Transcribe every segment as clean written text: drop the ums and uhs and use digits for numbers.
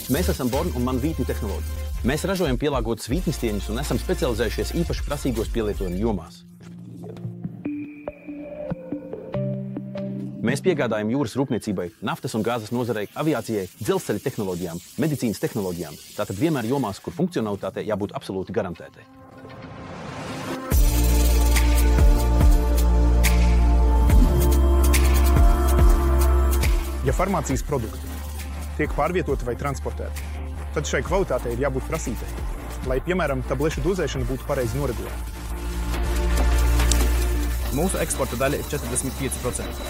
Mēs esam Born un Man vītņu tehnoloģija. Mēs ražojam pielāgotus vītņstieņus un esam specializējušies īpaši prasīgos pielietojumu jomās. Mēs piegādājam jūras rūpniecībai, naftas un gāzes nozarei, aviācijai, dzelzceļa tehnoloģijām, medicīnas tehnoloģijām. Tātad vienmēr jomās, kur funkcionalitātei jābūt absolūti garantētai. Ja farmācijas produkti tiek pārvietoti vai transportēti, tad šai kvalitātei ir jābūt prasītai, lai, piemēram, tablešu dozēšana būtu pareizi noregulēta. Mūsu eksporta daļa ir 45%,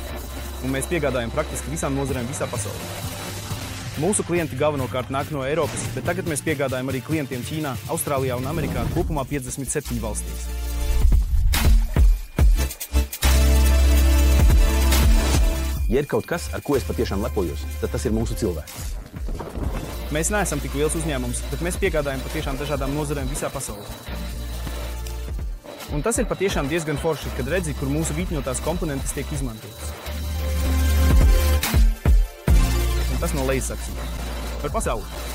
un mēs piegādājam praktiski visām nozarēm visā pasaulē. Mūsu klienti galvenokārt nāk no Eiropas, bet tagad mēs piegādājam arī klientiem Ķīnā, Austrālijā un Amerikā, kopumā 57 valstīs. Ja ir kaut kas, ar ko es patiešām lepojos, tad tas ir mūsu cilvēks. Mēs neesam tik liels uzņēmums, bet mēs piegādājam patiešām dažādām nozarēm visā pasaulē. Un tas ir patiešām diezgan forši, kad redzi, kur mūsu vītņotās komponentes tiek izmantotas. Un tas no lejas saksuma. Par pasauli.